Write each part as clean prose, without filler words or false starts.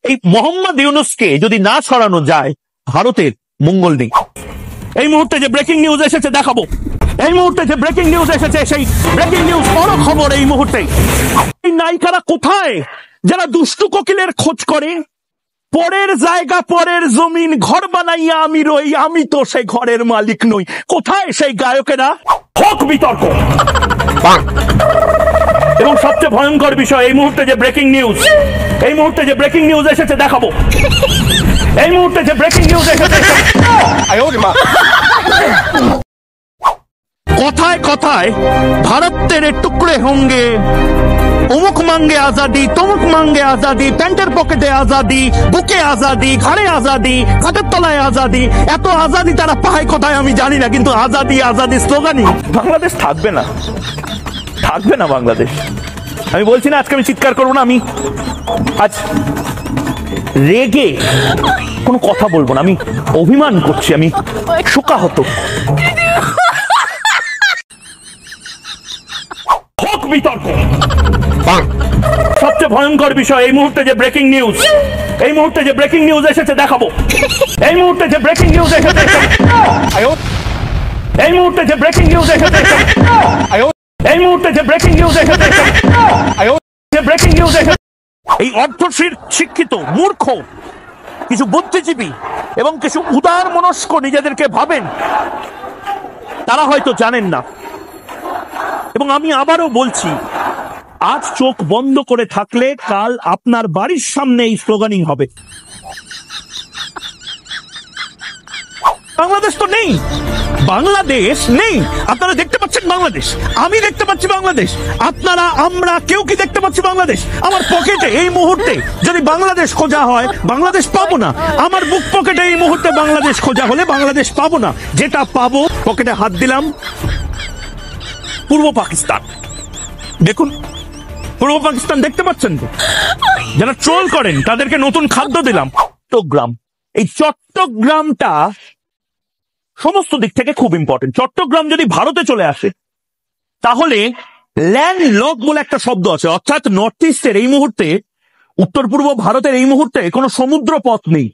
এই মোহাম্মদ ইউনূসকে যদি না সরানো যায় ভারতের মঙ্গল নেই। এই মুহূর্তে যে ব্রেকিং নিউজ এসেছে দেখাবো, এই মুহূর্তে যে ব্রেকিং নিউজ এসেছে সেই ব্রেকিং নিউজ বড় খবর। এই মুহূর্তে এই নায়িকারা কোথায় যারা দুষ্টু কোকিলের খোঁজ করে, পরের জায়গা পরের জমিন ঘর বানাইয়া আমি রই, আমি তো সেই ঘরের মালিক নই, কোথায় সেই গায়কেরা? হোক বিতর্ক। এবং সবচেয়ে ভয়ঙ্কর বিষয় এই মুহূর্তে যে ব্রেকিং নিউজ, এই মুহূর্তে যে ব্রেকিং নিউজ এসেছে দেখাবো, এই মুহূর্তে যে ব্রেকিং নিউজ এসেছে। কথায় কথায় ভারত তেরে টুকরে হোঙ্গে, অমুক মাঙ্গে আজাদি, তমুক মাঙ্গে আজাদি, প্যান্টের পকেটে আজাদি, বুকে আজাদি, ঘাড়ে আজাদি, ঘাটের তলায় আজাদি। এত আজাদি তারা পায় কোথায় আমি জানি না, কিন্তু আজাদি আজাদি স্লোগানই। বাংলাদেশ থাকবে না, থাকবে না বাংলাদেশ। আমি বলছি না আজকে আমি চিৎকার করবো না, আমি আজ রেগে কোনো কথা বলবো না, আমি অভিমান করছি, আমি শোকাহত। হোক বিতর্ক। সবচেয়ে ভয়ঙ্কর বিষয় এই মুহূর্তে যে ব্রেকিং নিউজ, এই মুহূর্তে যে ব্রেকিং নিউজ এসেছে দেখাবো, এই মুহূর্তে যে ব্রেকিং নিউজ এসেছে, এই মুহূর্তে যে ব্রেকিং নিউজ এসেছে, এই মুহূর্তে যে ব্রেকিং নিউজ এসেছে, যে ব্রেকিং নিউজ এসেছে। এই অর্ধ শিক্ষিত মূর্খ কিছু বুদ্ধিজীবী এবং কিছু উদার মনস্ক নিজেদেরকে ভাবেন, তারা হয়তো জানেন না। এবং আমি আবারও বলছি, আজ চোখ বন্ধ করে থাকলে কাল আপনার বাড়ির সামনে এই স্লোগানিং হবে। বাংলাদেশ তো নেই, বাংলাদেশ নেই। আপনারা দেখতে পাচ্ছেন বাংলাদেশ, আমি দেখতে পাচ্ছি বাংলাদেশ, আপনারা আমরা কেউ কি দেখতে পাচ্ছি বাংলাদেশ? আমার পকেটে এই মুহূর্তে যদি বাংলাদেশ খোঁজা হয় বাংলাদেশ পাবো না। আমার বুক পকেটে এই মুহূর্তে বাংলাদেশ খোঁজা হলে বাংলাদেশ পাবো না। যেটা পাবো, পকেটে হাত দিলাম, পূর্ব পাকিস্তান। দেখুন পূর্ব পাকিস্তান দেখতে পাচ্ছেন তো? যারা ট্রোল করেন তাদেরকে নতুন খাদ্য দিলাম। চট্টগ্রাম, এই চট্টগ্রামটা সমস্ত দিক থেকে খুব ইম্পর্টেন্ট। চট্টগ্রাম যদি ভারতে চলে আসে তাহলে ল্যান্ড লক বলে একটা শব্দ আছে, অর্থাৎ নর্থ ইস্টের এই মুহূর্তে, উত্তর পূর্ব ভারতের এই মুহূর্তে কোনো সমুদ্র পথ নেই।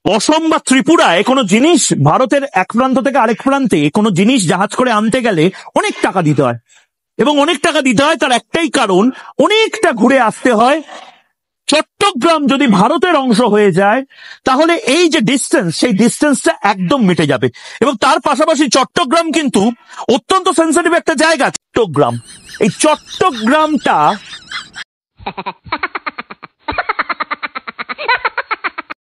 অসম বা ত্রিপুরায় কোনো জিনিস ভারতের এক প্রান্ত থেকে আরেক প্রান্তে কোনো জিনিস জাহাজ করে আনতে গেলে অনেক টাকা দিতে হয়, এবং অনেক টাকা দিতে হয় তার একটাই কারণ, অনেকটা ঘুরে আসতে হয়। চট্টগ্রাম যদি ভারতের অংশ হয়ে যায় তাহলে এই যে ডিস্টেন্স, সেই ডিস্টেন্সটা একদম মিটে যাবে। এবং তার পাশাপাশি চট্টগ্রাম কিন্তু অত্যন্ত সেন্সিটিভ একটা জায়গা। চট্টগ্রাম, এই চট্টগ্রামটা